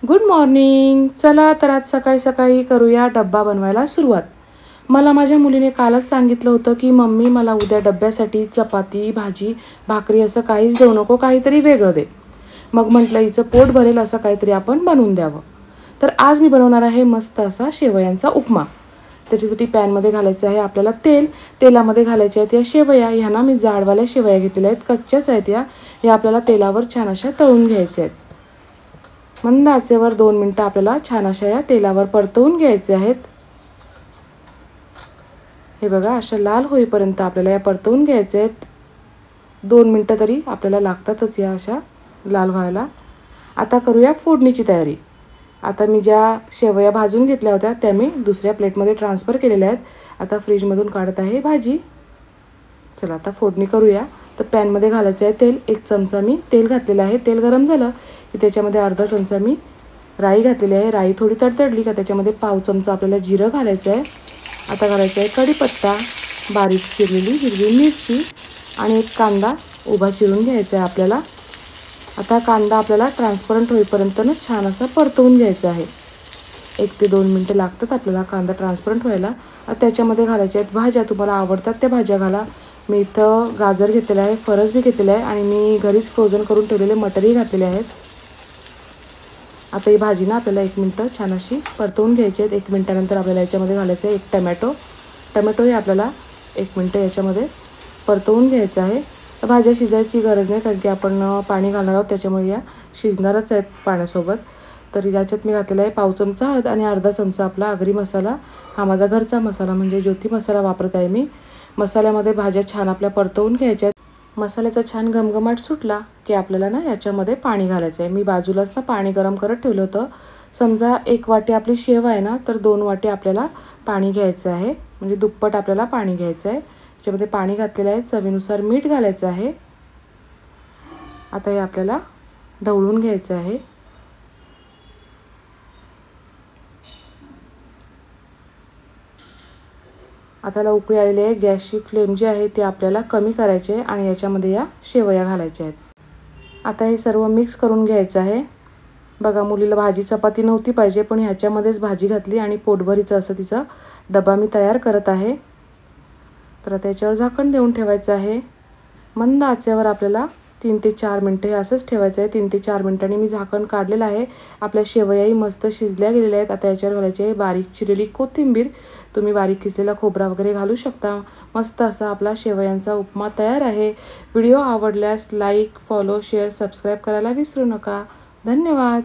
Good morning. चला तर आज सकाळी सकाळी करूया डब्बा बनवायला सुरुवात. मला माझ्या मुलीने कालच सांगितलं होतं की मम्मी मला उद्या डब्यासाठी चपाती भाजी भाकरी असं काहीच देऊ नको, काहीतरी वेगळं दे. मग म्हटलं हिचं पोट भरेल असं काहीतरी आपण बनवून द्यावं. तर आज मी बनवणार आहे मस्त असा शेवयांचा उपमा. त्याच्यासाठी पॅनमध्ये घालायचं आहे आपल्याला तेल. तेलामध्ये घालायच्या आहेत या शेवया. ह्यांना मी जाडवाल्या शेवया घेतलेल्या आहेत, कच्च्याच आहेत या आपल्याला तेलावर छान अशा तळून घ्यायच्या आहेत. मंद आचेवर 2 मिनिटं आपल्याला छान अशा या तेलावर परतवून घ्यायचे आहेत. हे बघा, अशा लाल होईपर्यंत आपल्याला या परतवून घ्यायचे आहेत. 2 मिनिटं तरी आपल्याला लागतातच या अशा लाल व्हायला. आता करूया फोडणीची तयारी. आता मी ज्या शेवया भाजून घेतल्या होत्या त्या मी दुसऱ्या प्लेटमध्ये ट्रान्सफर केलेल्या आहेत. आता फ्रीजमधून काढत आहे भाजी. चला आता फोडणी करूया. तर पॅनमध्ये घालायचं आहे तेल. 1 चमचा मी तेल घातलेलं आहे. तेल गरम झालं की त्याच्यामध्ये अर्धा चमचा मी राई घातलेली आहे. राई थोडी तडतडली का त्याच्यामध्ये पाव चमचा आपल्याला जिरं घालायचं आहे. आता घालायचं आहे कढीपत्ता, बारीक चिरलेली हिरवी मिरची आणि 1 कांदा उभा चिरून घ्यायचा आहे आपल्याला. आता कांदा आपल्याला ट्रान्सपरंट होईपर्यंत ना छान असा परतवून घ्यायचा आहे. 1 ते 2 मिनिटं लागतात आपल्याला कांदा ट्रान्सपरंट व्हायला. त्याच्यामध्ये घालायच्या आहेत भाज्या. तुम्हाला आवडतात त्या भाज्या घाला. मी इथं गाजर घेतलेलं आहे, फरस बी घेतलेलं आहे आणि मी घरीच फ्रोझन करून ठेवलेले मटरही घातलेले आहेत. आता ही भाजी ना आपल्याला 1 मिनिटं छान अशी परतवून घ्यायची आहेत. 1 मिनिटानंतर आपल्याला याच्यामध्ये घालायचं आहे 1 टमॅटोही आपल्याला 1 मिनिटं याच्यामध्ये परतवून घ्यायचं आहे. तर भाज्या शिजायची गरज नाही कारण की आपण पाणी घालणार आहोत, त्याच्यामुळे या शिजणारच आहेत पाण्यासोबत. तर याच्यात मी घातलेला आहे पाव चमचा हळद आणि अर्धा चमचा आपला आगरी मसाला. हा माझा घरचा मसाला म्हणजे ज्योती मसाला वापरत आहे मी. मसाल्यामध्ये भाज्या छान आपल्या परतवून घ्यायच्या. मसाल्याचा छान घमघमाट सुटला की आपल्याला ना याच्यामध्ये पाणी घालायचं आहे. मी बाजूलाच ना पाणी गरम करत ठेवलं होतं. समजा 1 वाटी आपली शेव आहे ना, तर 2 वाटी आपल्याला पाणी घ्यायचं आहे, म्हणजे दुप्पट आपल्याला पाणी घ्यायचं आहे. याच्यामध्ये पाणी घातलेलं आहे. चवीनुसार मीठ घालायचं आहे. आता हे आपल्याला ढवळून घ्यायचं आहे. आता याला उकळी आलेली आहे. गॅसची फ्लेम जी आहे ती आपल्याला कमी करायची आहे आणि याच्यामध्ये या शेवया घालायच्या आहेत. आता हे सर्व मिक्स करून घ्यायचं आहे. बघा, मुलीला भाजी चपाती नव्हती पाहिजे पण ह्याच्यामध्येच भाजी घातली आणि पोटभरीचं असं तिचा डबा मी तयार करत आहे. तर आता याच्यावर झाकण देऊन ठेवायचं आहे. मंद आचेवर आपल्याला 3 ते 4 मिनटं हे असंच ठेवायचं आहे. 3 ते 4 मिनटांनी मी झाकण काढलेलं आहे. आपल्या शेवयाही मस्त शिजल्या गेलेल्या आहेत. आता याच्यावर घालायची आहे बारीक चिरलेली कोथिंबीर. तुम्ही बारीक किसलेला खोबरा वगैरे घालू शकता. मस्त असा आपला शेवयांचा उपमा तयार आहे. व्हिडिओ आवडल्यास लाईक, फॉलो, शेअर, सबस्क्राईब करायला विसरू नका. धन्यवाद.